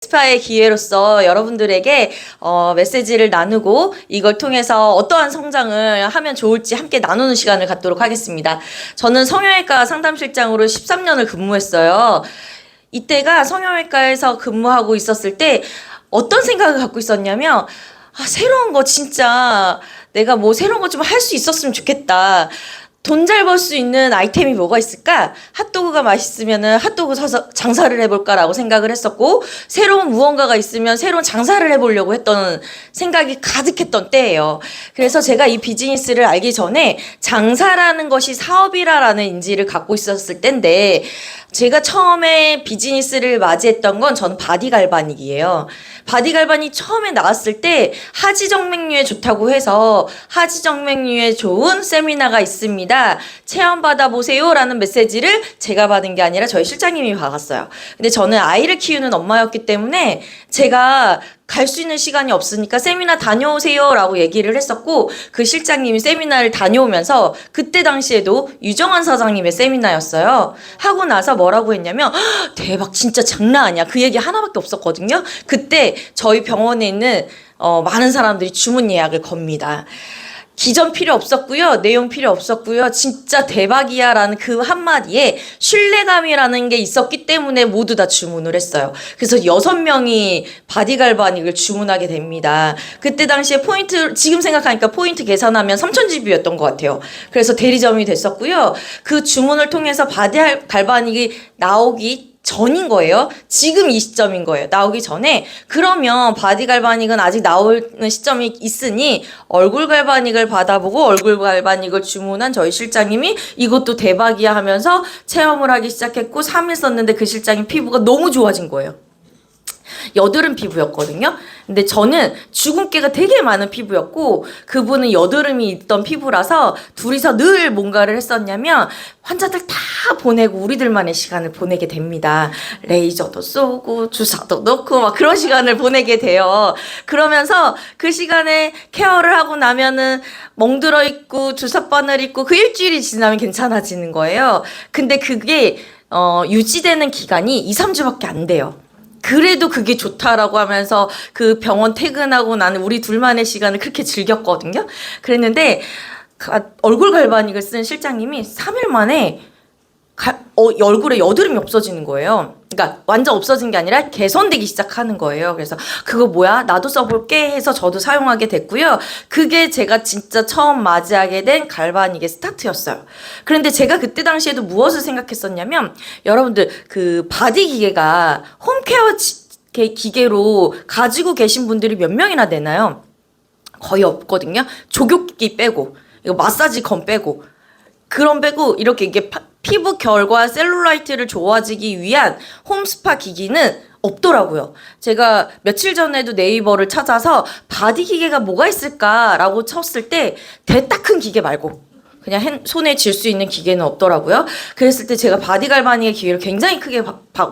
스파의 기회로서 여러분들에게 메시지를 나누고 이걸 통해서 어떠한 성장을 하면 좋을지 함께 나누는 시간을 갖도록 하겠습니다. 저는 성형외과 상담실장으로 13년을 근무했어요. 이때가 성형외과에서 근무하고 있었을 때 어떤 생각을 갖고 있었냐면 새로운 거 진짜 내가 뭐 새로운 거 좀 할 수 있었으면 좋겠다. 돈 잘 벌 수 있는 아이템이 뭐가 있을까? 핫도그가 맛있으면은 핫도그 사서 장사를 해볼까라고 생각을 했었고, 새로운 무언가가 있으면 새로운 장사를 해보려고 했던 생각이 가득했던 때예요. 그래서 제가 이 비즈니스를 알기 전에 장사라는 것이 사업이라는 인지를 갖고 있었을 때인데, 제가 처음에 비즈니스를 맞이했던 건 전 바디갈바닉이에요. 바디갈바닉 처음에 나왔을 때 하지정맥류에 좋다고 해서 하지정맥류에 좋은 세미나가 있습니다. 체험받아 보세요 라는 메시지를 제가 받은 게 아니라 저희 실장님이 받았어요. 근데 저는 아이를 키우는 엄마였기 때문에 제가 갈 수 있는 시간이 없으니까 세미나 다녀오세요 라고 얘기를 했었고, 그 실장님이 세미나를 다녀오면서 그때 당시에도 유정환 사장님의 세미나였어요. 하고 나서 뭐라고 했냐면 대박 진짜 장난 아니야, 그 얘기 하나밖에 없었거든요. 그때 저희 병원에 있는 많은 사람들이 주문 예약을 겁니다. 기전 필요 없었고요. 내용 필요 없었고요. 진짜 대박이야 라는 그 한마디에 신뢰감이라는 게 있었기 때문에 모두 다 주문을 했어요. 그래서 6명이 바디갈바닉을 주문하게 됩니다. 그때 당시에 포인트, 지금 생각하니까 포인트 계산하면 3,000GB였던 것 같아요. 그래서 대리점이 됐었고요. 그 주문을 통해서 바디갈바닉이 나오기 전인 거예요. 지금 이 시점인 거예요. 나오기 전에. 그러면 바디갈바닉은 아직 나오는 시점이 있으니 얼굴 갈바닉을 받아보고 얼굴 갈바닉을 주문한 저희 실장님이 이것도 대박이야 하면서 체험을 하기 시작했고, 3일 썼는데 그 실장님 피부가 너무 좋아진 거예요. 여드름 피부였거든요. 근데 저는 주근깨가 되게 많은 피부였고, 그분은 여드름이 있던 피부라서 둘이서 늘 뭔가를 했었냐면 환자들 다 보내고 우리들만의 시간을 보내게 됩니다. 레이저도 쏘고 주사도 넣고 막 그런 시간을 보내게 돼요. 그러면서 그 시간에 케어를 하고 나면은 멍들어 있고 주사바늘 있고 그 일주일이 지나면 괜찮아지는 거예요. 근데 그게 유지되는 기간이 2, 3주밖에 안 돼요. 그래도 그게 좋다라고 하면서 그 병원 퇴근하고 나는 우리 둘만의 시간을 그렇게 즐겼거든요. 그랬는데 얼굴 갈바닉을 쓴 실장님이 3일 만에 얼굴에 여드름이 없어지는 거예요. 그러니까 완전 없어진 게 아니라 개선되기 시작하는 거예요. 그래서 그거 뭐야? 나도 써볼게 해서 저도 사용하게 됐고요. 그게 제가 진짜 처음 맞이하게 된 갈바닉의 스타트였어요. 그런데 제가 그때 당시에도 무엇을 생각했었냐면, 여러분들 그 바디 기계가 홈케어 기계로 가지고 계신 분들이 몇 명이나 되나요? 거의 없거든요. 족욕기 빼고, 이거 마사지 건 빼고, 그런 빼고 이렇게 이게 피부 결과 셀룰라이트를 좋아지기 위한 홈스파 기기는 없더라고요. 제가 며칠 전에도 네이버를 찾아서 바디 기계가 뭐가 있을까라고 쳤을 때 대따 큰 기계 말고 그냥 손에 쥘 수 있는 기계는 없더라고요. 그랬을 때 제가 바디갈바닉의 기회를 굉장히 크게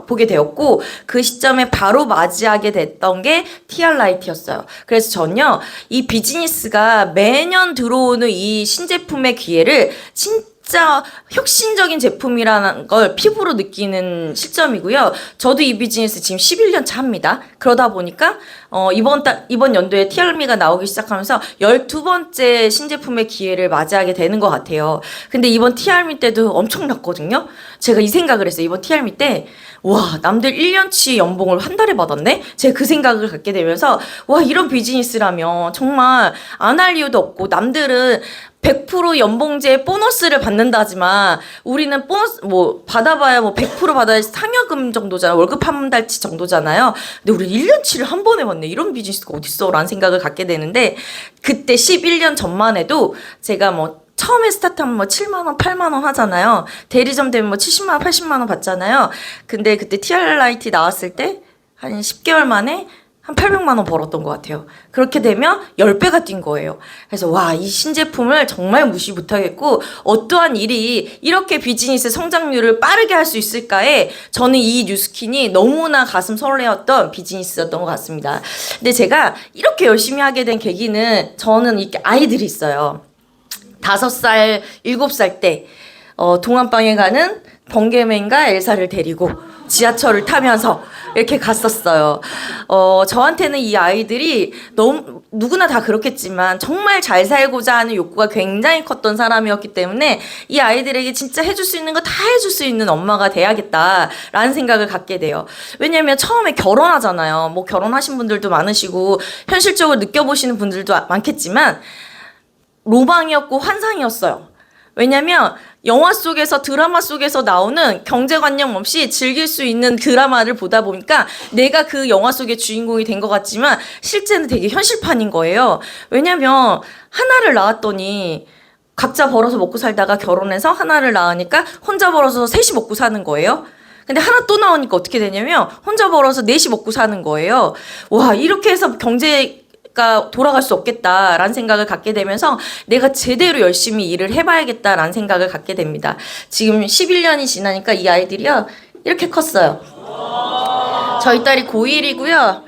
보게 되었고, 그 시점에 바로 맞이하게 됐던 게 TR라이트였어요. 그래서 전요, 이 비즈니스가 매년 들어오는 이 신제품의 기회를 진짜 혁신적인 제품이라는 걸 피부로 느끼는 시점이고요. 저도 이 비즈니스 지금 11년 차입니다. 그러다 보니까 이번 연도에 TR미가 나오기 시작하면서 12번째 신제품의 기회를 맞이하게 되는 것 같아요. 근데 이번 TR미 때도 엄청났거든요. 제가 이 생각을 했어요. 이번 TR미 때 와, 남들 1년치 연봉을 한 달에 받았네? 제가 그 생각을 갖게 되면서 와, 이런 비즈니스라면 정말 안 할 이유도 없고, 남들은 100% 연봉제 보너스를 받는다지만 우리는 보너스 뭐 받아봐야 뭐 100% 받아야 상여금 정도잖아. 월급 한 달치 정도잖아요. 근데 우리 1년치를 한 번에 받네. 이런 비즈니스가 어딨어? 라는 생각을 갖게 되는데, 그때 11년 전만 해도 제가 뭐 처음에 스타트하면 뭐 7만원, 8만원 하잖아요. 대리점 되면 뭐 70만원, 80만원 받잖아요. 근데 그때 TR라이트 나왔을 때 한 10개월 만에 한 800만원 벌었던 것 같아요. 그렇게 되면 10배가 뛴 거예요. 그래서 와, 이 신제품을 정말 무시 못하겠고, 어떠한 일이 이렇게 비즈니스 성장률을 빠르게 할 수 있을까에 저는 이 뉴스킨이 너무나 가슴 설레었던 비즈니스였던 것 같습니다. 근데 제가 이렇게 열심히 하게 된 계기는, 저는 이렇게 아이들이 있어요. 5살, 7살 때 동안방에 가는 번개맨과 엘사를 데리고 지하철을 타면서 이렇게 갔었어요. 저한테는 이 아이들이 너무 누구나 다 그렇겠지만 정말 잘 살고자 하는 욕구가 굉장히 컸던 사람이었기 때문에 이 아이들에게 진짜 해줄 수 있는 거 다 해줄 수 있는 엄마가 돼야겠다라는 생각을 갖게 돼요. 왜냐면 처음에 결혼하잖아요. 뭐 결혼하신 분들도 많으시고 현실적으로 느껴보시는 분들도 많겠지만 로망이었고 환상이었어요. 왜냐면 영화 속에서 드라마 속에서 나오는 경제관념 없이 즐길 수 있는 드라마를 보다 보니까 내가 그 영화 속의 주인공이 된 것 같지만 실제는 되게 현실판인 거예요. 왜냐면 하나를 낳았더니 각자 벌어서 먹고 살다가 결혼해서 하나를 낳으니까 혼자 벌어서 셋이 먹고 사는 거예요. 근데 하나 또 나오니까 어떻게 되냐면 혼자 벌어서 넷이 먹고 사는 거예요. 와, 이렇게 해서 경제가 돌아갈 수 없겠다라는 생각을 갖게 되면서 내가 제대로 열심히 일을 해봐야겠다라는 생각을 갖게 됩니다. 지금 11년이 지나니까 이 아이들이요 이렇게 컸어요. 저희 딸이 고1이고요.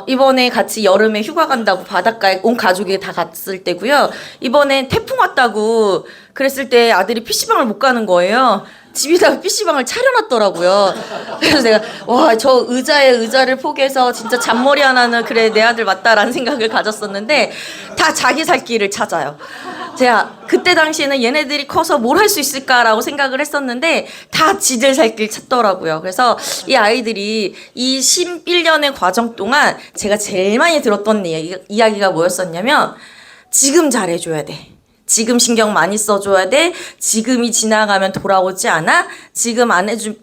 이번에 같이 여름에 휴가 간다고 바닷가에 온 가족이 다 갔을 때고요. 이번에 태풍 왔다고 그랬을 때 아들이 PC방을 못 가는 거예요. 집에다가 PC방을 차려놨더라고요. 그래서 제가 와, 저 의자에 의자를 포기해서 진짜 잔머리 하나는 그래 내 아들 맞다라는 생각을 가졌었는데 다 자기 살 길을 찾아요. 제가 그때 당시에는 얘네들이 커서 뭘 할 수 있을까라고 생각을 했었는데 다 지들 살 길 찾더라고요. 그래서 이 아이들이 이 11년의 과정 동안 제가 제일 많이 들었던 이야기가 뭐였었냐면 지금 잘해줘야 돼. 지금 신경 많이 써줘야 돼. 지금이 지나가면 돌아오지 않아. 지금 안 해줄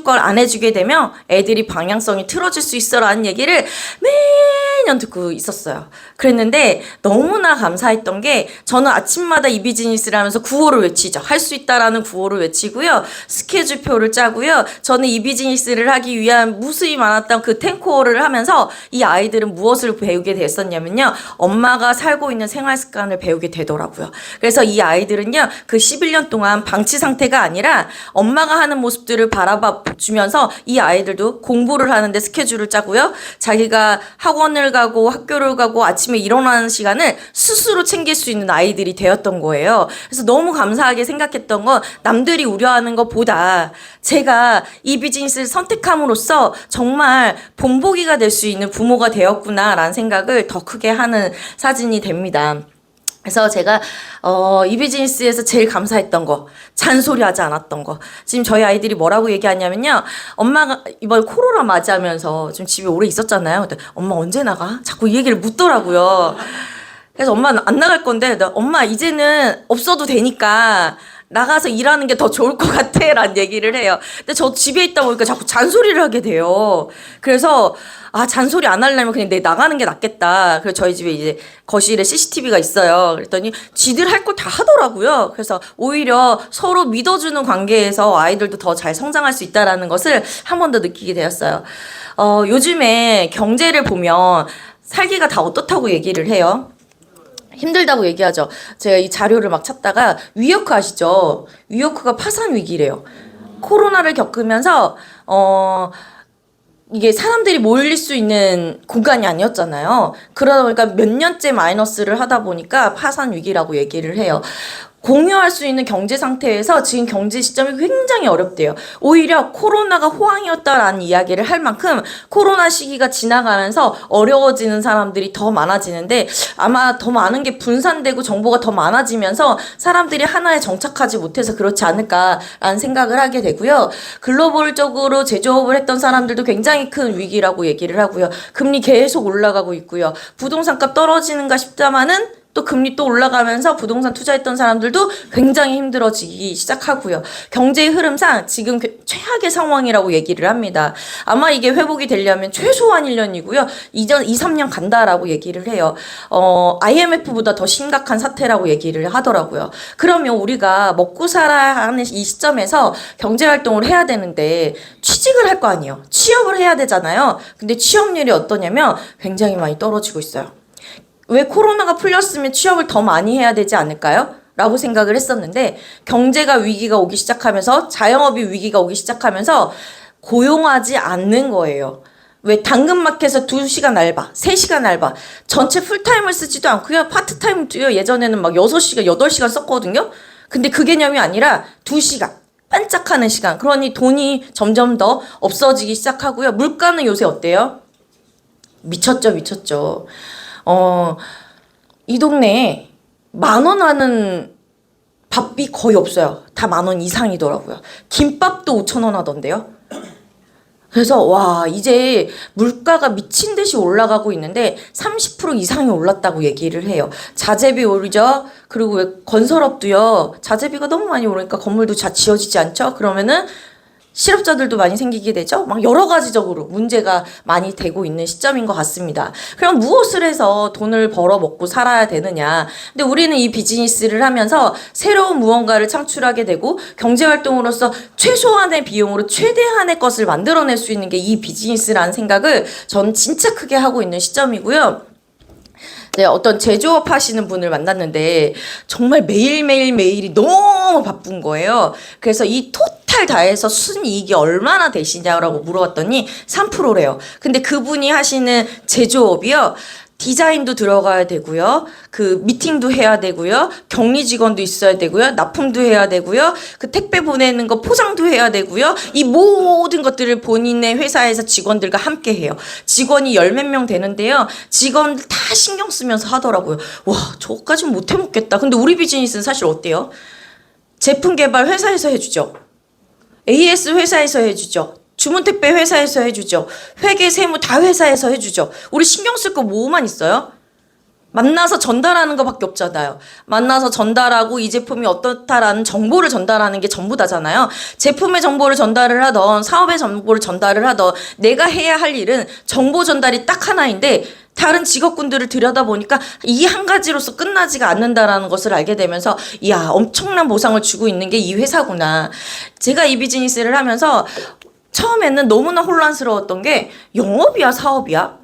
걸 안 해주게 되면 애들이 방향성이 틀어질 수 있어라는 얘기를 매년 듣고 있었어요. 그랬는데 너무나 감사했던 게 저는 아침마다 이 비즈니스를 하면서 구호를 외치죠. 할 수 있다라는 구호를 외치고요. 스케줄표를 짜고요. 저는 이 비즈니스를 하기 위한 무수히 많았던 그 탱코어를 하면서 이 아이들은 무엇을 배우게 됐었냐면요. 엄마가 살고 있는 생활 습관을 배우게 되더라고요. 그래서 이 아이들은요. 그 11년 동안 방치 상태가 아니라 엄마가 하는 모습들을 바라봐 주면서 이 아이들도 공부를 하는데 스케줄을 짜고요. 자기가 학원을 가고 학교를 가고 아침에 일어나는 시간을 스스로 챙길 수 있는 아이들이 되었던 거예요. 그래서 너무 감사하게 생각했던 건 남들이 우려하는 것보다 제가 이 비즈니스를 선택함으로써 정말 본보기가 될 수 있는 부모가 되었구나라는 생각을 더 크게 하는 사진이 됩니다. 그래서 제가 이 비즈니스에서 제일 감사했던 거, 잔소리하지 않았던 거. 지금 저희 아이들이 뭐라고 얘기하냐면요. 엄마가 이번 코로나 맞이하면서 좀 집에 오래 있었잖아요. 근데 엄마 언제 나가? 자꾸 이 얘기를 묻더라고요. 그래서 엄마는 안 나갈 건데 엄마 이제는 없어도 되니까 나가서 일하는 게 더 좋을 것 같아 라는 얘기를 해요. 근데 저 집에 있다 보니까 자꾸 잔소리를 하게 돼요. 그래서 잔소리 안 하려면 그냥 내 나가는 게 낫겠다. 그래서 저희 집에 이제 거실에 CCTV가 있어요. 그랬더니 지들 할 거 다 하더라고요. 그래서 오히려 서로 믿어주는 관계에서 아이들도 더 잘 성장할 수 있다라는 것을 한 번 더 느끼게 되었어요. 요즘에 경제를 보면 살기가 다 어떻다고 얘기를 해요. 힘들다고 얘기하죠. 제가 이 자료를 막 찾다가 위워크 아시죠? 위워크가 파산 위기래요. 코로나를 겪으면서 이게 사람들이 몰릴 수 있는 공간이 아니었잖아요. 그러다 보니까 몇 년째 마이너스를 하다 보니까 파산 위기라고 얘기를 해요. 공유할 수 있는 경제 상태에서 지금 경제 시점이 굉장히 어렵대요. 오히려 코로나가 호황이었다라는 이야기를 할 만큼 코로나 시기가 지나가면서 어려워지는 사람들이 더 많아지는데 아마 더 많은 게 분산되고 정보가 더 많아지면서 사람들이 하나에 정착하지 못해서 그렇지 않을까라는 생각을 하게 되고요. 글로벌적으로 제조업을 했던 사람들도 굉장히 큰 위기라고 얘기를 하고요. 금리 계속 올라가고 있고요. 부동산값 떨어지는가 싶다마는 또 금리 또 올라가면서 부동산 투자했던 사람들도 굉장히 힘들어지기 시작하고요. 경제의 흐름상 지금 최악의 상황이라고 얘기를 합니다. 아마 이게 회복이 되려면 최소한 1년이고요. 2, 3년 간다라고 얘기를 해요. IMF보다 더 심각한 사태라고 얘기를 하더라고요. 그러면 우리가 먹고 살아야 하는 이 시점에서 경제활동을 해야 되는데 취직을 할 거 아니에요. 취업을 해야 되잖아요. 근데 취업률이 어떠냐면 굉장히 많이 떨어지고 있어요. 왜 코로나가 풀렸으면 취업을 더 많이 해야 되지 않을까요? 라고 생각을 했었는데 경제가 위기가 오기 시작하면서 자영업이 위기가 오기 시작하면서 고용하지 않는 거예요. 왜 당근마켓에서 2시간 알바, 3시간 알바 전체 풀타임을 쓰지도 않고요. 파트타임도요. 예전에는 막 6시간, 8시간 썼거든요. 근데 그 개념이 아니라 2시간 반짝하는 시간. 그러니 돈이 점점 더 없어지기 시작하고요. 물가는 요새 어때요? 미쳤죠, 미쳤죠. 이 동네에 10,000원 하는 밥이 거의 없어요. 다 10,000원 이상이더라고요. 김밥도 5,000원 하던데요. 그래서 와, 이제 물가가 미친 듯이 올라가고 있는데 30% 이상이 올랐다고 얘기를 해요. 자재비 오르죠. 그리고 왜 건설업도요. 자재비가 너무 많이 오르니까 건물도 잘 지어지지 않죠. 그러면은 실업자들도 많이 생기게 되죠. 막 여러 가지적으로 문제가 많이 되고 있는 시점인 것 같습니다. 그럼 무엇을 해서 돈을 벌어 먹고 살아야 되느냐. 근데 우리는 이 비즈니스를 하면서 새로운 무언가를 창출하게 되고 경제활동으로서 최소한의 비용으로 최대한의 것을 만들어낼 수 있는 게 이 비즈니스라는 생각을 전 진짜 크게 하고 있는 시점이고요. 네, 어떤 제조업 하시는 분을 만났는데 정말 매일이 너무 바쁜 거예요. 그래서 이 토탈 다해서 순이익이 얼마나 되시냐라고 물어봤더니 3%래요. 근데 그분이 하시는 제조업이요. 디자인도 들어가야 되고요. 그 미팅도 해야 되고요. 격리 직원도 있어야 되고요. 납품도 해야 되고요. 그 택배 보내는 거 포장도 해야 되고요. 이 모든 것들을 본인의 회사에서 직원들과 함께 해요. 직원이 10몇 명 되는데요. 직원들 다 신경 쓰면서 하더라고요. 와, 저거까지는 못 해먹겠다. 근데 우리 비즈니스는 사실 어때요? 제품 개발 회사에서 해주죠. AS 회사에서 해주죠. 주문 택배 회사에서 해주죠. 회계 세무 다 회사에서 해주죠. 우리 신경 쓸 거 뭐만 있어요? 만나서 전달하는 거밖에 없잖아요. 만나서 전달하고 이 제품이 어떻다라는 정보를 전달하는 게 전부 다잖아요. 제품의 정보를 전달을 하던 사업의 정보를 전달을 하던 내가 해야 할 일은 정보 전달이 딱 하나인데 다른 직업군들을 들여다보니까 이 한 가지로서 끝나지가 않는다라는 것을 알게 되면서 이야, 엄청난 보상을 주고 있는 게 이 회사구나. 제가 이 비즈니스를 하면서 처음에는 너무나 혼란스러웠던 게 영업이야 사업이야?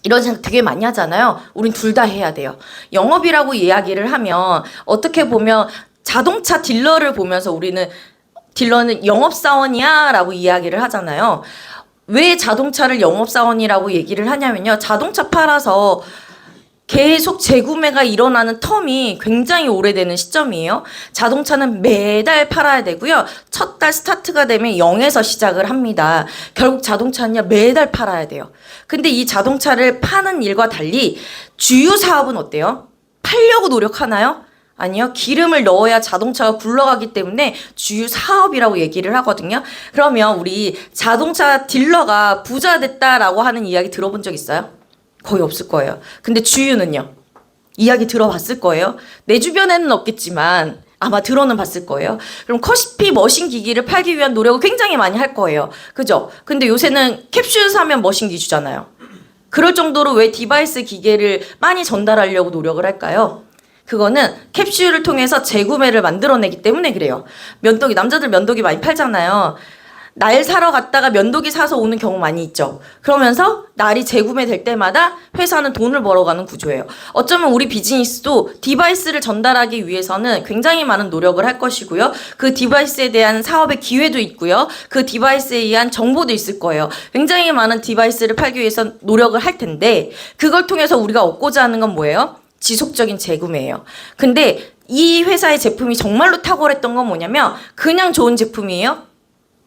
이런 생각 되게 많이 하잖아요. 우린 둘 다 해야 돼요. 영업이라고 이야기를 하면 어떻게 보면 자동차 딜러를 보면서 우리는 딜러는 영업사원이야 라고 이야기를 하잖아요. 왜 자동차를 영업사원이라고 얘기를 하냐면요. 자동차 팔아서 계속 재구매가 일어나는 텀이 굉장히 오래되는 시점이에요. 자동차는 매달 팔아야 되고요. 첫 달 스타트가 되면 0에서 시작을 합니다. 결국 자동차는요, 매달 팔아야 돼요. 근데 이 자동차를 파는 일과 달리 주유 사업은 어때요? 팔려고 노력하나요? 아니요. 기름을 넣어야 자동차가 굴러가기 때문에 주유 사업이라고 얘기를 하거든요. 그러면 우리 자동차 딜러가 부자 됐다라고 하는 이야기 들어본 적 있어요? 거의 없을 거예요. 근데 주유는요? 이야기 들어봤을 거예요. 내 주변에는 없겠지만 아마 들어는 봤을 거예요. 그럼 커피 머신 기기를 팔기 위한 노력을 굉장히 많이 할 거예요. 그죠? 근데 요새는 캡슐 사면 머신기 주잖아요. 그럴 정도로 왜 디바이스 기계를 많이 전달하려고 노력을 할까요? 그거는 캡슐을 통해서 재구매를 만들어내기 때문에 그래요. 면도기, 남자들 면도기 많이 팔잖아요. 날 사러 갔다가 면도기 사서 오는 경우 많이 있죠. 그러면서 날이 재구매될 때마다 회사는 돈을 벌어가는 구조예요. 어쩌면 우리 비즈니스도 디바이스를 전달하기 위해서는 굉장히 많은 노력을 할 것이고요. 그 디바이스에 대한 사업의 기회도 있고요. 그 디바이스에 의한 정보도 있을 거예요. 굉장히 많은 디바이스를 팔기 위해서 노력을 할 텐데 그걸 통해서 우리가 얻고자 하는 건 뭐예요? 지속적인 재구매예요. 근데 이 회사의 제품이 정말로 탁월했던 건 뭐냐면 그냥 좋은 제품이에요?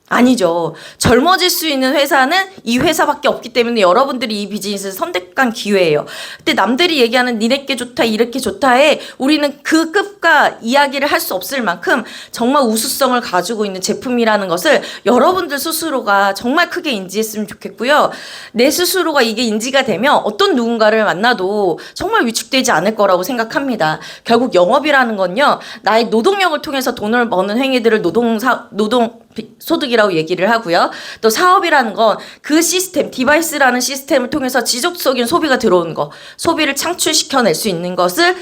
아니죠. 젊어질 수 있는 회사는 이 회사밖에 없기 때문에 여러분들이 이 비즈니스를 선택한 기회예요. 근데 남들이 얘기하는 니네께 좋다 이렇게 좋다에 우리는 그 급과 이야기를 할 수 없을 만큼 정말 우수성을 가지고 있는 제품이라는 것을 여러분들 스스로가 정말 크게 인지했으면 좋겠고요. 내 스스로가 이게 인지가 되면 어떤 누군가를 만나도 정말 위축되지 않을 거라고 생각합니다. 결국 영업이라는 건요. 나의 노동력을 통해서 돈을 버는 행위들을 노동 소득이라고 얘기를 하고요. 또 사업이라는 건 그 시스템, 디바이스라는 시스템을 통해서 지속적인 소비가 들어오는 거, 소비를 창출시켜낼 수 있는 것을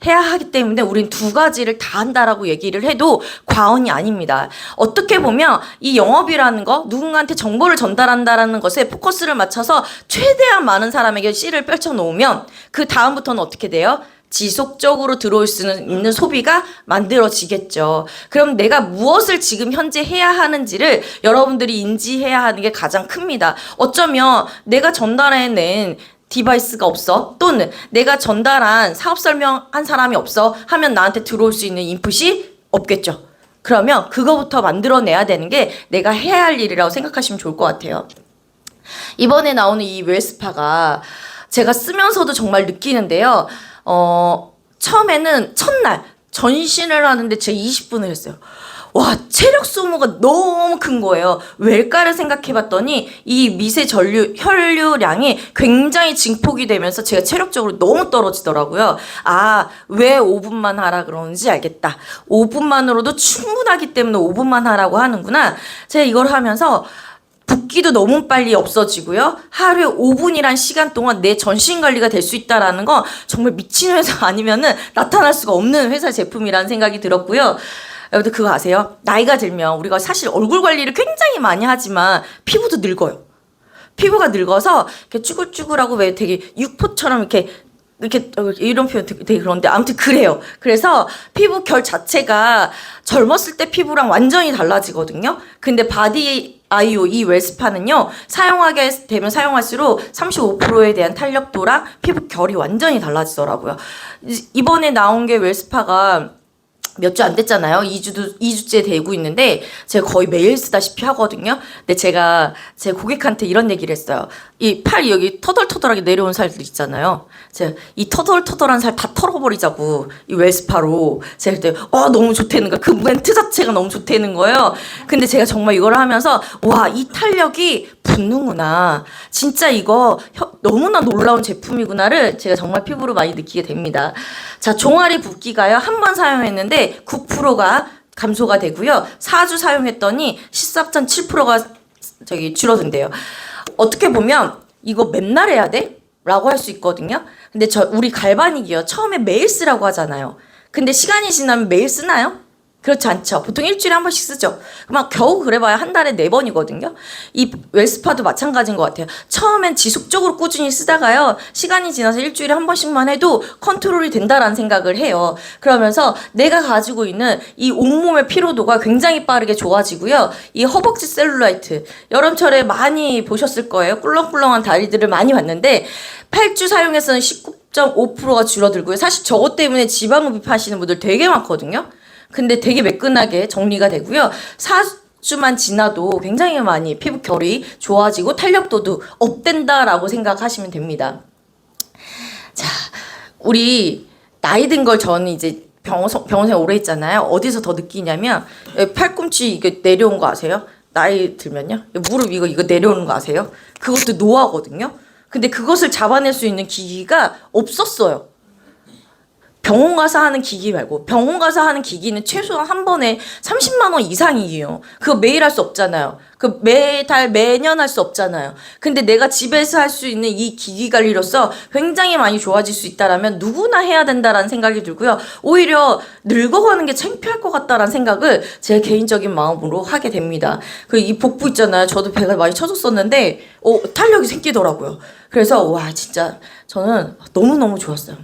해야 하기 때문에 우린 두 가지를 다 한다라고 얘기를 해도 과언이 아닙니다. 어떻게 보면 이 영업이라는 거, 누군가한테 정보를 전달한다라는 것에 포커스를 맞춰서 최대한 많은 사람에게 씨를 펼쳐놓으면 그 다음부터는 어떻게 돼요? 지속적으로 들어올 수 있는 소비가 만들어지겠죠. 그럼 내가 무엇을 지금 현재 해야 하는지를 여러분들이 인지해야 하는 게 가장 큽니다. 어쩌면 내가 전달해낸 디바이스가 없어 또는 내가 전달한 사업 설명한 사람이 없어 하면 나한테 들어올 수 있는 인풋이 없겠죠. 그러면 그거부터 만들어내야 되는 게 내가 해야 할 일이라고 생각하시면 좋을 것 같아요. 이번에 나오는 이 웰스파가 제가 쓰면서도 정말 느끼는데요. 처음에는 첫날 전신을 하는데 제가 20분을 했어요. 와, 체력 소모가 너무 큰 거예요. 왜일까를 생각해 봤더니 이 미세 혈류량이 굉장히 증폭이 되면서 제가 체력적으로 너무 떨어지더라고요. 아, 왜 5분만 하라 그러는지 알겠다. 5분만으로도 충분하기 때문에 5분만 하라고 하는구나. 제가 이걸 하면서 붓기도 너무 빨리 없어지고요. 하루에 5분이란 시간 동안 내 전신 관리가 될 수 있다라는 건 정말 미친 회사 아니면은 나타날 수가 없는 회사 제품이라는 생각이 들었고요. 여러분들 그거 아세요? 나이가 들면 우리가 사실 얼굴 관리를 굉장히 많이 하지만 피부도 늙어요. 피부가 늙어서 이렇게 쭈글쭈글하고 왜 되게 육포처럼 이렇게 이런 표현 되게 그런데 아무튼 그래요. 그래서 피부 결 자체가 젊었을 때 피부랑 완전히 달라지거든요. 근데 바디 아이오 이 웰스파는요, 사용하게 되면 사용할수록 35%에 대한 탄력도랑 피부 결이 완전히 달라지더라고요. 이번에 나온 게 웰스파가 몇 주 안 됐잖아요. 2주째 되고 있는데 제가 거의 매일 쓰다시피 하거든요. 근데 제가 제 고객한테 이런 얘기를 했어요. 이 팔 여기 터덜터덜하게 내려온 살들 있잖아요. 제가 이 터덜터덜한 살 다 털어버리자고 이 웰스파로 제가 그때 너무 좋다는 거야. 그 멘트 자체가 너무 좋다는 거예요. 근데 제가 정말 이걸 하면서 와, 이 탄력이 붙는구나. 진짜 이거 너무나 놀라운 제품이구나를 제가 정말 피부로 많이 느끼게 됩니다. 자, 종아리 붓기가요. 한 번 사용했는데 9%가 감소가 되고요. 4주 사용했더니 14.7%가 줄어든대요. 어떻게 보면 이거 맨날 해야 돼? 라고 할 수 있거든요. 근데 우리 갈바닉이요. 처음에 매일 쓰라고 하잖아요. 근데 시간이 지나면 매일 쓰나요? 그렇지 않죠. 보통 일주일에 한 번씩 쓰죠. 막 겨우 그래봐야 한 달에 4번이거든요. 이 웰스파도 마찬가지인 것 같아요. 처음엔 지속적으로 꾸준히 쓰다가요. 시간이 지나서 일주일에 한 번씩만 해도 컨트롤이 된다라는 생각을 해요. 그러면서 내가 가지고 있는 이 온몸의 피로도가 굉장히 빠르게 좋아지고요. 이 허벅지 셀룰라이트, 여름철에 많이 보셨을 거예요. 꿀렁꿀렁한 다리들을 많이 봤는데 8주 사용해서는 19.5%가 줄어들고요. 사실 저것 때문에 지방 흡입하시는 분들 되게 많거든요. 근데 되게 매끈하게 정리가 되고요. 4주만 지나도 굉장히 많이 피부 결이 좋아지고 탄력도도 업된다라고 생각하시면 됩니다. 자, 우리 나이 든 걸 저는 이제 병원에 오래 있잖아요. 어디서 더 느끼냐면 팔꿈치 이게 내려온 거 아세요? 나이 들면요. 무릎 이거 내려오는 거 아세요? 그것도 노화거든요. 근데 그것을 잡아낼 수 있는 기기가 없었어요. 병원 가서 하는 기기 말고, 병원 가서 하는 기기는 최소한 한 번에 30만 원 이상이에요. 그거 매일 할 수 없잖아요. 그 매달 매년 할 수 없잖아요. 근데 내가 집에서 할 수 있는 이 기기 관리로서 굉장히 많이 좋아질 수 있다라면 누구나 해야 된다라는 생각이 들고요. 오히려 늙어가는 게 창피할 것 같다라는 생각을 제 개인적인 마음으로 하게 됩니다. 그 이 복부 있잖아요. 저도 배가 많이 처졌었는데 탄력이 생기더라고요. 그래서 와, 진짜 저는 너무너무 좋았어요.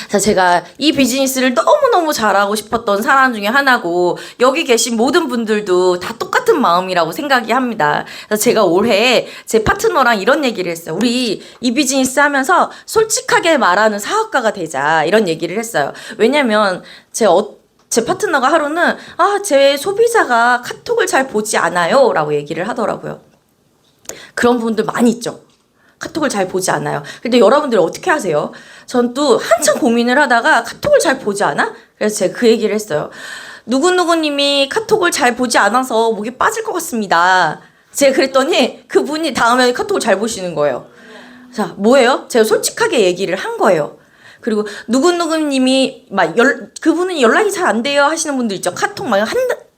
자, 제가 이 비즈니스를 너무너무 잘하고 싶었던 사람 중에 하나고, 여기 계신 모든 분들도 다 똑같은 마음이라고 생각이 합니다. 그래서 제가 올해 제 파트너랑 이런 얘기를 했어요. 우리 이 비즈니스 하면서 솔직하게 말하는 사업가가 되자, 이런 얘기를 했어요. 왜냐면 제 파트너가 하루는 제 소비자가 카톡을 잘 보지 않아요 라고 얘기를 하더라고요. 그런 분들 많이 있죠. 카톡을 잘 보지 않아요. 근데 여러분들 어떻게 하세요? 전 또 한참 고민을 하다가 카톡을 잘 보지 않아? 그래서 제가 그 얘기를 했어요. 누구누구님이 카톡을 잘 보지 않아서 목이 빠질 것 같습니다. 제가 그랬더니 그분이 다음에 카톡을 잘 보시는 거예요. 자, 뭐예요? 제가 솔직하게 얘기를 한 거예요. 그리고 누구누구님이 그분은 연락이 잘 안 돼요 하시는 분들 있죠. 카톡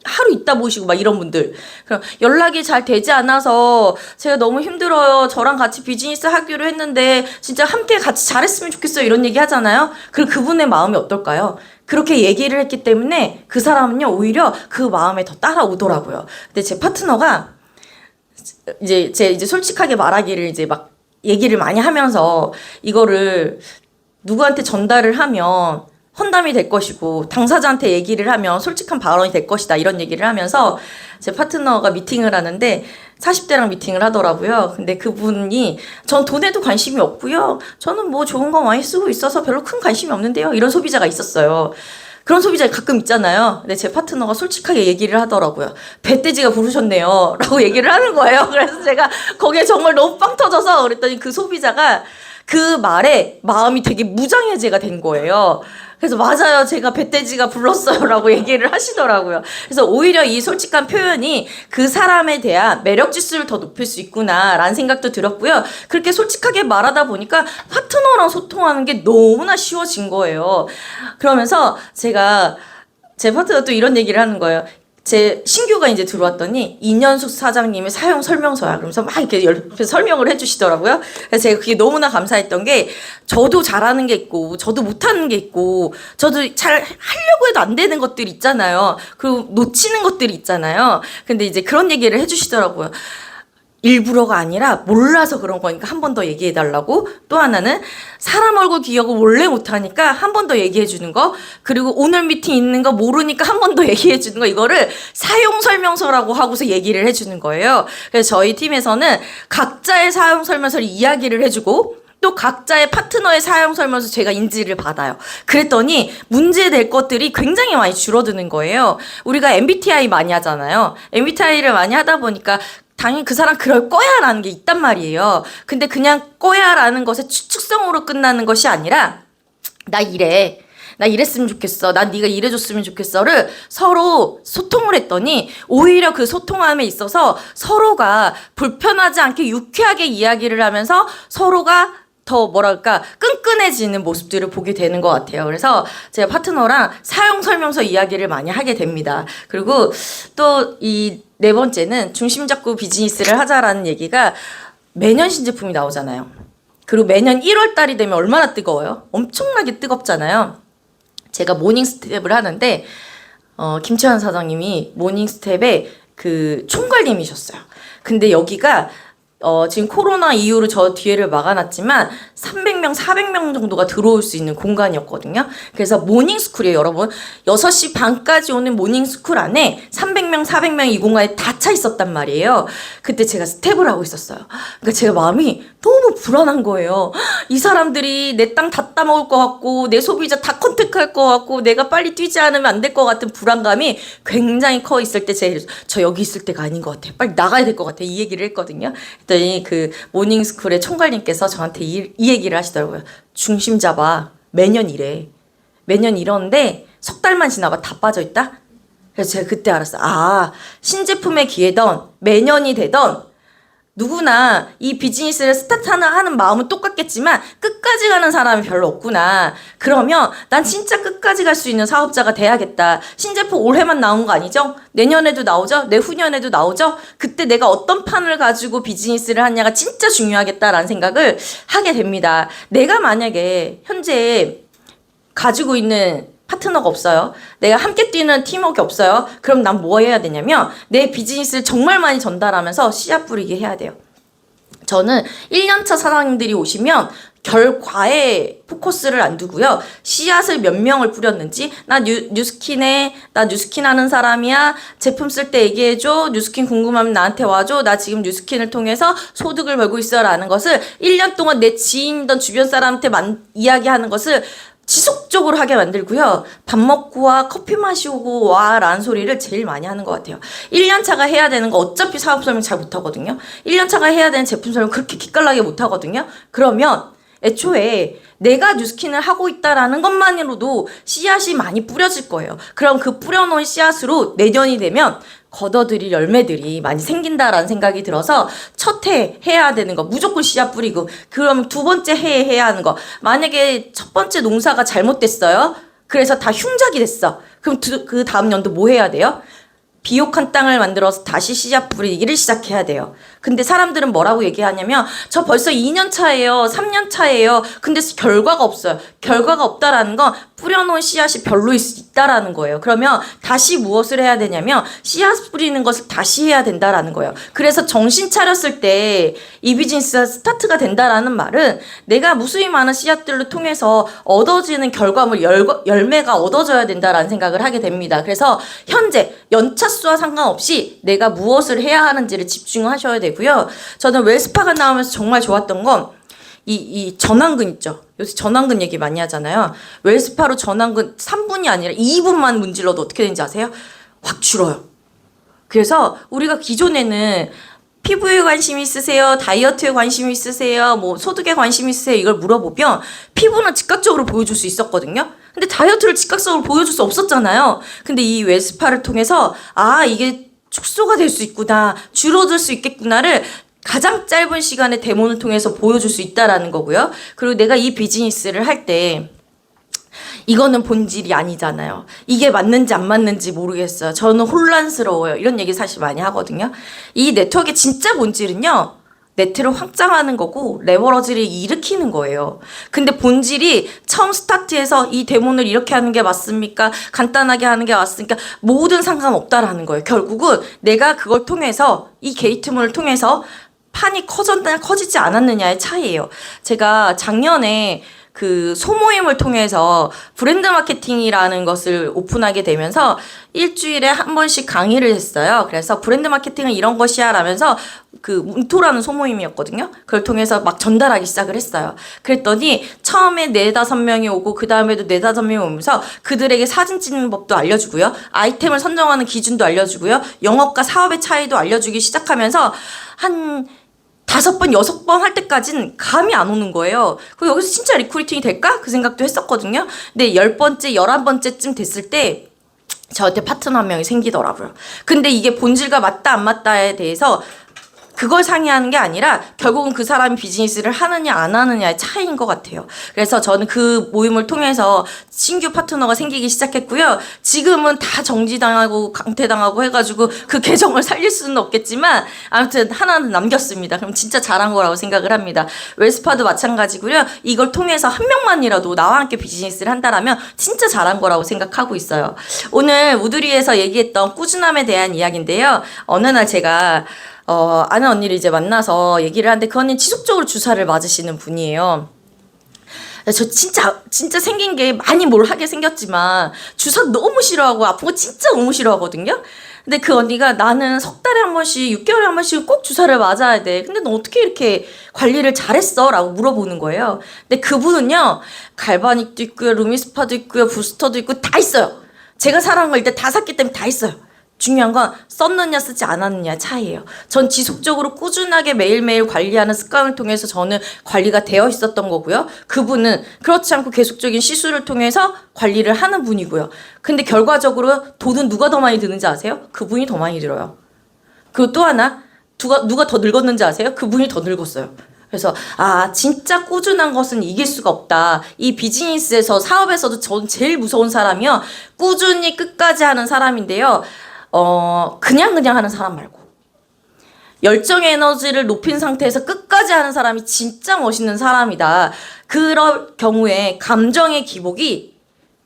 하루 있다 보시고 이런 분들. 그럼 연락이 잘 되지 않아서 제가 너무 힘들어요. 저랑 같이 비즈니스 하기로 했는데 진짜 함께 같이 잘했으면 좋겠어요. 이런 얘기 하잖아요. 그럼 그분의 마음이 어떨까요? 그렇게 얘기를 했기 때문에 그 사람은요, 오히려 그 마음에 더 따라오더라고요. 근데 제 파트너가 이제 솔직하게 말하기를 얘기를 많이 하면서 이거를 누구한테 전달을 하면 헌담이 될 것이고, 당사자한테 얘기를 하면 솔직한 발언이 될 것이다, 이런 얘기를 하면서 제 파트너가 미팅을 하는데 40대랑 미팅을 하더라고요. 근데 그분이 전 돈에도 관심이 없고요. 저는 뭐 좋은 거 많이 쓰고 있어서 별로 큰 관심이 없는데요. 이런 소비자가 있었어요. 그런 소비자 가끔 있잖아요. 근데 제 파트너가 솔직하게 얘기를 하더라고요. 배돼지가 부르셨네요. 라고 얘기를 하는 거예요. 그래서 제가 거기에 정말 너무 빵 터져서 그랬더니 그 소비자가 그 말에 마음이 되게 무장해제가 된 거예요. 그래서 맞아요. 제가 배돼지가 불렀어요. 라고 얘기를 하시더라고요. 그래서 오히려 이 솔직한 표현이 그 사람에 대한 매력 지수를 더 높일 수 있구나 라는 생각도 들었고요. 그렇게 솔직하게 말하다 보니까 파트너랑 소통하는 게 너무나 쉬워진 거예요. 그러면서 제가 제 파트너 또 이런 얘기를 하는 거예요. 제 신규가 이제 들어왔더니 이년숙 사장님의 사용 설명서야. 그러면서 막 이렇게 옆에서 설명을 해주시더라고요. 그래서 제가 그게 너무나 감사했던 게 저도 잘하는 게 있고 저도 못하는 게 있고 저도 잘 하려고 해도 안 되는 것들이 있잖아요. 그리고 놓치는 것들이 있잖아요. 근데 이제 그런 얘기를 해주시더라고요. 일부러가 아니라 몰라서 그런 거니까 한 번 더 얘기해 달라고. 또 하나는 사람 얼굴 기억을 원래 못하니까 한 번 더 얘기해 주는 거. 그리고 오늘 미팅 있는 거 모르니까 한 번 더 얘기해 주는 거. 이거를 사용 설명서라고 하고서 얘기를 해 주는 거예요. 그래서 저희 팀에서는 각자의 사용 설명서를 이야기를 해주고 또 각자의 파트너의 사용 설명서 제가 인지를 받아요. 그랬더니 문제될 것들이 굉장히 많이 줄어드는 거예요. 우리가 MBTI 많이 하잖아요. MBTI를 많이 하다 보니까 당연히 그 사람 그럴 거야 라는 게 있단 말이에요. 근데 그냥 거야 라는 것에 추측성으로 끝나는 것이 아니라 나 이래. 나 이랬으면 좋겠어. 난 네가 이래줬으면 좋겠어를 서로 소통을 했더니 오히려 그 소통함에 있어서 서로가 불편하지 않게 유쾌하게 이야기를 하면서 서로가 더 뭐랄까 끈끈해지는 모습들을 보게 되는 것 같아요. 그래서 제가 파트너랑 사용 설명서 이야기를 많이 하게 됩니다. 그리고 또 이 네 번째는 중심 잡고 비즈니스를 하자라는 얘기가 매년 신제품이 나오잖아요. 그리고 매년 1월 달이 되면 얼마나 뜨거워요? 엄청나게 뜨겁잖아요. 제가 모닝 스텝을 하는데 김채환 사장님이 모닝 스텝의 그 총괄님이셨어요. 근데 여기가 지금 코로나 이후로 저 뒤에를 막아놨지만 300명, 400명 정도가 들어올 수 있는 공간이었거든요. 그래서 모닝스쿨이에요, 여러분. 6시 반까지 오는 모닝스쿨 안에 300명, 400명 이 공간에 다 차 있었단 말이에요. 그때 제가 스텝을 하고 있었어요. 그러니까 제가 마음이 너무 불안한 거예요. 이 사람들이 내 땅 다 따먹을 것 같고 내 소비자 다 컨택할 것 같고 내가 빨리 뛰지 않으면 안 될 것 같은 불안감이 굉장히 커 있을 때 저 여기 있을 때가 아닌 것 같아요. 빨리 나가야 될 것 같아요. 이 얘기를 했거든요. 그랬더니 그 모닝스쿨의 총괄님께서 저한테 이 얘기를 하시더라고요. 중심 잡아. 매년 이래. 매년 이러는데 석 달만 지나봐 다 빠져있다? 그래서 제가 그때 알았어요. 아, 신제품의 기회든 매년이 되던 누구나 이 비즈니스를 스타트하는 마음은 똑같겠지만 끝까지 가는 사람이 별로 없구나. 그러면 난 진짜 끝까지 갈 수 있는 사업자가 돼야겠다. 신제품 올해만 나온 거 아니죠? 내년에도 나오죠? 내후년에도 나오죠? 그때 내가 어떤 판을 가지고 비즈니스를 하냐가 진짜 중요하겠다라는 생각을 하게 됩니다. 내가 만약에 현재 가지고 있는 파트너가 없어요. 내가 함께 뛰는 팀워크가 없어요. 그럼 난 뭐 해야 되냐면 내 비즈니스를 정말 많이 전달하면서 씨앗 뿌리게 해야 돼요. 저는 1년차 사장님들이 오시면 결과에 포커스를 안 두고요. 씨앗을 몇 명을 뿌렸는지 나 뉴스킨에 나 뉴스킨 하는 사람이야. 제품 쓸 때 얘기해줘. 뉴스킨 궁금하면 나한테 와줘. 나 지금 뉴스킨을 통해서 소득을 벌고 있어 라는 것을 1년 동안 내 지인이던 주변 사람한테 이야기하는 것을 지속적으로 하게 만들고요. 밥 먹고 와, 커피 마시고 와 라는 소리를 제일 많이 하는 것 같아요. 1년차가 해야 되는 거 어차피 사업 설명 잘 못하거든요. 1년차가 해야 되는 제품 설명 그렇게 기깔나게 못하거든요. 그러면 애초에 내가 뉴스킨을 하고 있다라는 것만으로도 씨앗이 많이 뿌려질 거예요. 그럼 그 뿌려놓은 씨앗으로 내년이 되면 걷어들일 열매들이 많이 생긴다라는 생각이 들어서 첫 해 해야 되는 거 무조건 씨앗 뿌리고 그럼 두 번째 해에 해야 하는 거 만약에 첫 번째 농사가 잘못됐어요. 그래서 다 흉작이 됐어. 그럼 그 다음 연도 뭐 해야 돼요? 비옥한 땅을 만들어서 다시 씨앗 뿌리기를 시작해야 돼요. 근데 사람들은 뭐라고 얘기하냐면 저 벌써 2년 차예요. 3년 차예요. 근데 결과가 없어요. 결과가 없다라는 건 뿌려놓은 씨앗이 별로 있다라는 거예요. 그러면 다시 무엇을 해야 되냐면 씨앗 뿌리는 것을 다시 해야 된다라는 거예요. 그래서 정신 차렸을 때 이 비즈니스가 스타트가 된다라는 말은 내가 무수히 많은 씨앗들을 통해서 얻어지는 결과물 열매가 얻어져야 된다라는 생각을 하게 됩니다. 그래서 현재 연차수와 상관없이 내가 무엇을 해야 하는지를 집중하셔야 되고요. 저는 웰스파가 나오면서 정말 좋았던 건 이 전완근 있죠. 요새 전완근 얘기 많이 하잖아요. 웰스파로 전완근 3분이 아니라 2분만 문질러도 어떻게 되는지 아세요? 확 줄어요. 그래서 우리가 기존에는 피부에 관심 있으세요? 다이어트에 관심 있으세요? 뭐 소득에 관심 있으세요? 이걸 물어보면 피부는 즉각적으로 보여줄 수 있었거든요. 근데 다이어트를 즉각적으로 보여줄 수 없었잖아요. 근데 이 웰스파를 통해서 아 이게 축소가 될 수 있구나, 줄어들 수 있겠구나를 가장 짧은 시간에 데모를 통해서 보여줄 수 있다라는 거고요. 그리고 내가 이 비즈니스를 할 때 이거는 본질이 아니잖아요. 이게 맞는지 안 맞는지 모르겠어요. 저는 혼란스러워요. 이런 얘기 사실 많이 하거든요. 이 네트워크의 진짜 본질은요. 네트를 확장하는 거고 레버러지를 일으키는 거예요. 근데 본질이 처음 스타트해서 이 데모를 이렇게 하는 게 맞습니까? 간단하게 하는 게 맞습니까? 모든 상관없다라는 거예요. 결국은 내가 그걸 통해서 이 게이트문을 통해서 판이 커졌냐 커지지 않았느냐의 차이예요. 제가 작년에 그 소모임을 통해서 브랜드 마케팅이라는 것을 오픈하게 되면서 일주일에 한 번씩 강의를 했어요. 그래서 브랜드 마케팅은 이런 것이야 라면서 그 문토라는 소모임이었거든요. 그걸 통해서 막 전달하기 시작을 했어요. 그랬더니 처음에 4-5명이 오고 그 다음에도 4-5명이 오면서 그들에게 사진 찍는 법도 알려주고요. 아이템을 선정하는 기준도 알려주고요. 영업과 사업의 차이도 알려주기 시작하면서 한 5번, 6번 할 때까진 감이 안 오는 거예요. 그럼 여기서 진짜 리크루팅이 될까? 그 생각도 했었거든요. 근데 10번째, 11번째쯤 됐을 때 저한테 파트너 한 명이 생기더라고요. 근데 이게 본질과 맞다 안 맞다에 대해서 그걸 상의하는 게 아니라 결국은 그 사람이 비즈니스를 하느냐 안 하느냐의 차이인 것 같아요. 그래서 저는 그 모임을 통해서 신규 파트너가 생기기 시작했고요. 지금은 다 정지당하고 강퇴당하고 해가지고 그 계정을 살릴 수는 없겠지만 아무튼 하나는 남겼습니다. 그럼 진짜 잘한 거라고 생각을 합니다. 웰스파도 마찬가지고요. 이걸 통해서 한 명만이라도 나와 함께 비즈니스를 한다라면 진짜 잘한 거라고 생각하고 있어요. 오늘 우드리에서 얘기했던 꾸준함에 대한 이야기인데요. 어느 날 제가 아는 언니를 이제 만나서 얘기를 하는데 그 언니는 지속적으로 주사를 맞으시는 분이에요. 저 진짜 생긴 게 많이 뭘 하게 생겼지만 주사 너무 싫어하고 아픈 거 진짜 너무 싫어하거든요. 근데 그 언니가 나는 석 달에 한 번씩 6개월에 한 번씩 꼭 주사를 맞아야 돼. 근데 너 어떻게 이렇게 관리를 잘했어? 라고 물어보는 거예요. 근데 그분은요. 갈바닉도 있고요. 루미스파도 있고요. 부스터도 있고 다 있어요. 제가 사랑한 거 일단 다 샀기 때문에 다 있어요. 중요한 건 썼느냐 쓰지 않았느냐 차이예요. 전 지속적으로 꾸준하게 매일매일 관리하는 습관을 통해서 저는 관리가 되어 있었던 거고요. 그분은 그렇지 않고 계속적인 시술을 통해서 관리를 하는 분이고요. 근데 결과적으로 돈은 누가 더 많이 드는지 아세요? 그분이 더 많이 들어요. 그리고 또 하나 누가 더 늙었는지 아세요? 그분이 더 늙었어요. 그래서 진짜 꾸준한 것은 이길 수가 없다. 이 비즈니스에서 사업에서도 전 제일 무서운 사람이요. 꾸준히 끝까지 하는 사람인데요. 그냥 하는 사람 말고 열정의 에너지를 높인 상태에서 끝까지 하는 사람이 진짜 멋있는 사람이다. 그럴 경우에 감정의 기복이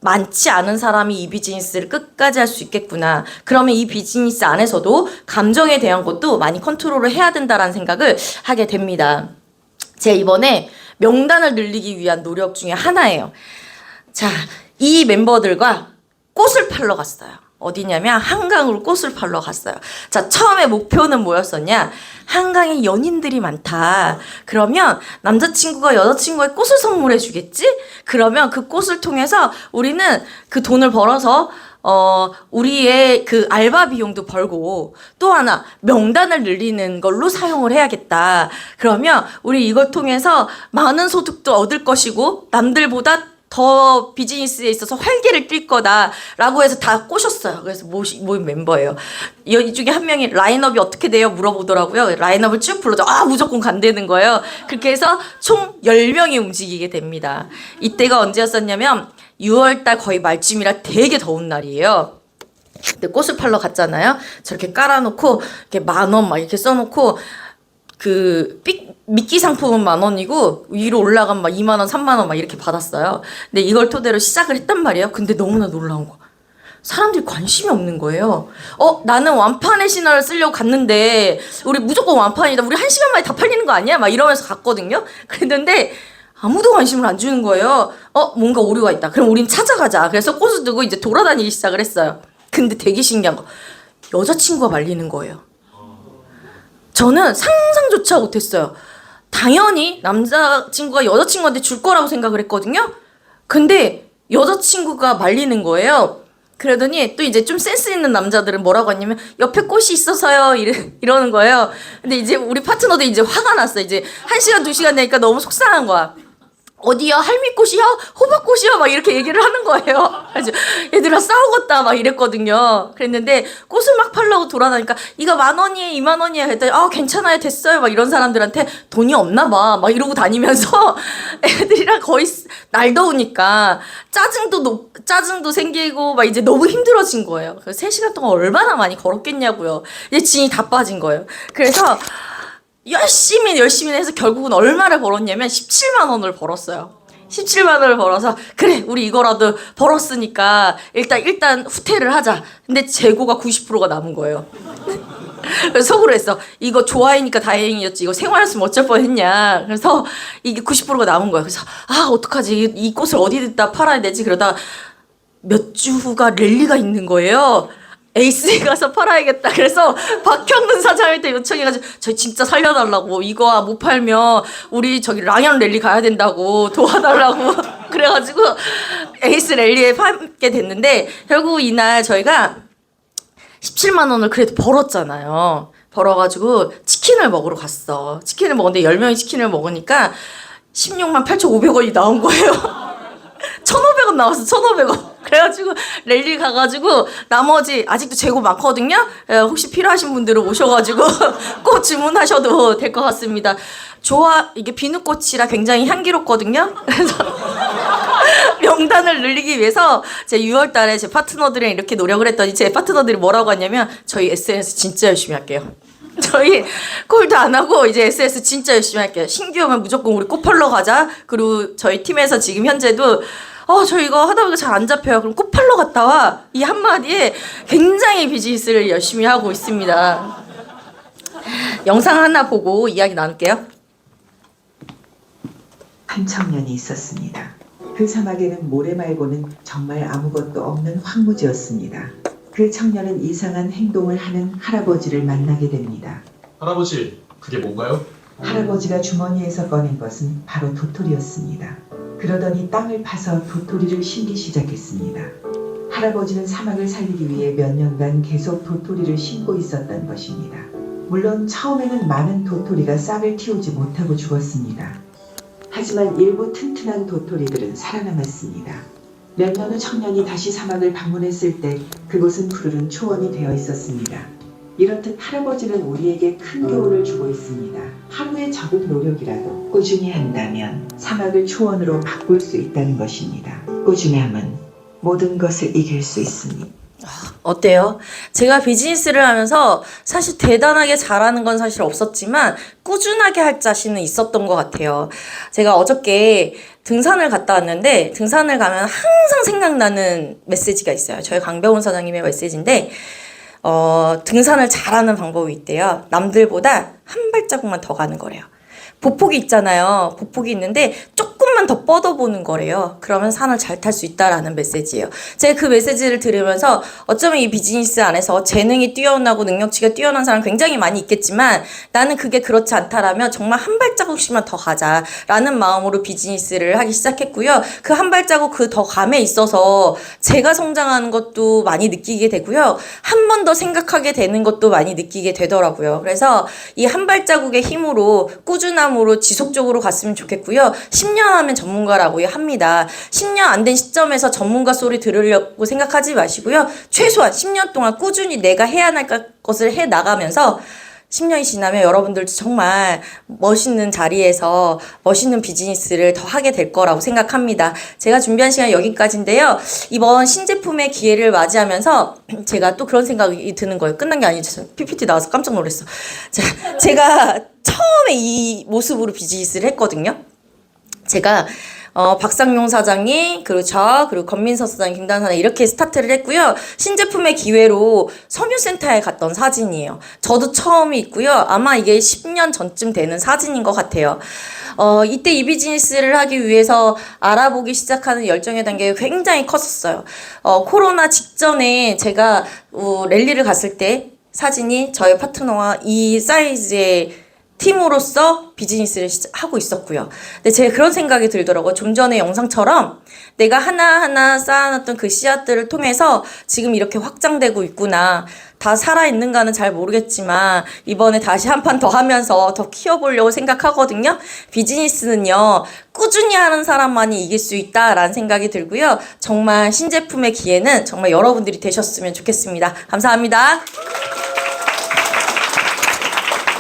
많지 않은 사람이 이 비즈니스를 끝까지 할 수 있겠구나. 그러면 이 비즈니스 안에서도 감정에 대한 것도 많이 컨트롤을 해야 된다라는 생각을 하게 됩니다. 제가 이번에 명단을 늘리기 위한 노력 중에 하나예요. 자, 이 멤버들과 꽃을 팔러 갔어요. 어디냐면 한강으로 꽃을 팔러 갔어요. 자, 처음에 목표는 뭐였었냐? 한강에 연인들이 많다. 그러면 남자친구가 여자친구에 꽃을 선물해 주겠지? 그러면 그 꽃을 통해서 우리는 그 돈을 벌어서 우리의 그 알바 비용도 벌고 또 하나 명단을 늘리는 걸로 사용을 해야겠다. 그러면 우리 이걸 통해서 많은 소득도 얻을 것이고 남들보다 더 비즈니스에 있어서 활기를 띨 거다라고 해서 다 꼬셨어요. 그래서 모임 멤버예요. 이 중에 한 명이 라인업이 어떻게 돼요? 물어보더라고요. 라인업을 쭉 불러줘. 무조건 간다는 거예요. 그렇게 해서 총 10명이 움직이게 됩니다. 이때가 언제였었냐면 6월달 거의 말쯤이라 되게 더운 날이에요. 근데 꽃을 팔러 갔잖아요. 저렇게 깔아놓고 이렇게 10,000원 막 이렇게 써놓고 미끼 상품은 10,000원이고 위로 올라가면 막 20,000원, 30,000원 막 이렇게 받았어요. 근데 이걸 토대로 시작을 했단 말이에요. 근데 너무나 놀라운 거. 사람들이 관심이 없는 거예요. 나는 완판의 신화를 쓰려고 갔는데 우리 무조건 완판이다. 우리 1시간 만에 다 팔리는 거 아니야? 막 이러면서 갔거든요. 그랬는데 아무도 관심을 안 주는 거예요. 뭔가 오류가 있다. 그럼 우린 찾아가자. 그래서 꽃을 두고 이제 돌아다니기 시작을 했어요. 근데 되게 신기한 거. 여자친구가 말리는 거예요. 저는 상상조차 못했어요. 당연히 남자친구가 여자친구한테 줄 거라고 생각을 했거든요. 근데 여자친구가 말리는 거예요. 그러더니 또 이제 좀 센스 있는 남자들은 뭐라고 하냐면 옆에 꽃이 있어서요 이러는 거예요. 근데 이제 우리 파트너도 이제 화가 났어. 이제 1시간 2시간 되니까 너무 속상한 거야. 어디야? 할미꽃이야? 호박꽃이야? 막 이렇게 얘기를 하는 거예요. 그래서 얘들아 싸우겠다 막 이랬거든요. 그랬는데 꽃을 막 팔려고 돌아다니까 이거 10,000원이에요 20,000원이에요 했더니 괜찮아요 됐어요 막 이런 사람들한테 돈이 없나 봐 막 이러고 다니면서 애들이랑 거의 날 더우니까 짜증도 생기고 막 이제 너무 힘들어진 거예요. 그래서 3시간 동안 얼마나 많이 걸었겠냐고요. 이제 진이 다 빠진 거예요. 그래서 열심히 해서 결국은 얼마를 벌었냐면 17만 원을 벌었어요. 17만 원을 벌어서 그래 우리 이거라도 벌었으니까 일단 후퇴를 하자. 근데 재고가 90%가 남은 거예요. 그래서 속으로 했어. 이거 좋아하니까 다행이었지. 이거 생활했으면 어쩔 뻔했냐. 그래서 이게 90%가 남은 거야. 그래서 어떡하지? 이 꽃을 어디다 팔아야 되지? 그러다 몇 주 후가 랠리가 있는 거예요. 에이스에 가서 팔아야겠다. 그래서 박형근 사장한테 요청해가지고 저희 진짜 살려달라고 이거 못 팔면 우리 저기 랑연 랠리 가야 된다고 도와달라고 그래가지고 에이스 랠리에 팔게 됐는데 결국 이날 저희가 17만 원을 그래도 벌었잖아요. 벌어가지고 치킨을 먹으러 갔어. 치킨을 먹었는데 10명이 치킨을 먹으니까 16만 8,500원이 나온 거예요. 1,500원 나왔어. 1,500원. 그래가지고 랠리 가가지고 나머지 아직도 재고 많거든요. 혹시 필요하신 분들은 오셔가지고 꽃 주문하셔도 될 것 같습니다. 이게 비누꽃이라 굉장히 향기롭거든요. 그래서 명단을 늘리기 위해서 제 6월달에 제 파트너들이랑 이렇게 노력을 했더니 제 파트너들이 뭐라고 하냐면 저희 SNS 진짜 열심히 할게요. 저희 콜도 안 하고 이제 SNS 진짜 열심히 할게요. 신규 오면 무조건 우리 꽃 팔러 가자. 그리고 저희 팀에서 지금 현재도 저 이거 하다 보니까 잘 안 잡혀요. 그럼 꽃 팔러 갔다 와. 이 한마디에 굉장히 비즈니스를 열심히 하고 있습니다. 영상 하나 보고 이야기 나눌게요. 한 청년이 있었습니다. 그 사막에는 모래 말고는 정말 아무것도 없는 황무지였습니다. 그 청년은 이상한 행동을 하는 할아버지를 만나게 됩니다. 할아버지, 그게 뭔가요? 할아버지가 주머니에서 꺼낸 것은 바로 도토리였습니다. 그러더니 땅을 파서 도토리를 심기 시작했습니다. 할아버지는 사막을 살리기 위해 몇 년간 계속 도토리를 심고 있었던 것입니다. 물론 처음에는 많은 도토리가 싹을 틔우지 못하고 죽었습니다. 하지만 일부 튼튼한 도토리들은 살아남았습니다. 몇 년 후 청년이 다시 사막을 방문했을 때 그곳은 푸르른 초원이 되어 있었습니다. 이렇듯 할아버지는 우리에게 큰 교훈을 주고 있습니다. 하루의 적은 노력이라도 꾸준히 한다면 사막을 초원으로 바꿀 수 있다는 것입니다. 꾸준함은 모든 것을 이길 수 있습니다. 어때요? 제가 비즈니스를 하면서 사실 대단하게 잘하는 건 사실 없었지만 꾸준하게 할 자신은 있었던 것 같아요. 제가 어저께 등산을 갔다 왔는데 등산을 가면 항상 생각나는 메시지가 있어요. 저희 강병훈 사장님의 메시지인데 등산을 잘하는 방법이 있대요. 남들보다 한 발자국만 더 가는 거래요. 보폭이 있잖아요. 보폭이 있는데 조금만 더 뻗어보는 거래요. 그러면 산을 잘 탈 수 있다라는 메시지예요. 제가 그 메시지를 들으면서 어쩌면 이 비즈니스 안에서 재능이 뛰어나고 능력치가 뛰어난 사람 굉장히 많이 있겠지만 나는 그게 그렇지 않다라면 정말 한 발자국씩만 더 가자라는 마음으로 비즈니스를 하기 시작했고요. 그 한 발자국 그 더 감에 있어서 제가 성장하는 것도 많이 느끼게 되고요. 한 번 더 생각하게 되는 것도 많이 느끼게 되더라고요. 그래서 이 한 발자국의 힘으로 꾸준함으로 지속적으로 갔으면 좋겠고요. 10년 하면 전문가라고 합니다. 10년 안 된 시점에서 전문가 소리 들으려고 생각하지 마시고요. 최소한 10년 동안 꾸준히 내가 해야 할 것을 해 나가면서 10년이 지나면 여러분들도 정말 멋있는 자리에서 멋있는 비즈니스를 더 하게 될 거라고 생각합니다. 제가 준비한 시간 여기까지인데요. 이번 신제품의 기회를 맞이하면서 제가 또 그런 생각이 드는 거예요. 끝난 게 아니죠. PPT 나와서 깜짝 놀랐어. 제가 처음에 이 모습으로 비즈니스를 했거든요. 제가 박상용 사장이 그리고 권민서 사장, 김단 사장 이렇게 스타트를 했고요. 신제품의 기회로 섬유센터에 갔던 사진이에요. 저도 처음이 있고요. 아마 이게 10년 전쯤 되는 사진인 것 같아요. 이때 이 비즈니스를 하기 위해서 알아보기 시작하는 열정의 단계가 굉장히 컸었어요. 코로나 직전에 제가 랠리를 갔을 때 사진이 저희 파트너와 이 사이즈의 팀으로서 비즈니스를 하고 있었고요. 근데 제가 그런 생각이 들더라고요. 좀 전에 영상처럼 내가 하나하나 쌓아놨던 그 씨앗들을 통해서 지금 이렇게 확장되고 있구나. 다 살아있는가는 잘 모르겠지만 이번에 다시 한 판 더 하면서 더 키워보려고 생각하거든요. 비즈니스는요. 꾸준히 하는 사람만이 이길 수 있다라는 생각이 들고요. 정말 신제품의 기회는 정말 여러분들이 되셨으면 좋겠습니다. 감사합니다.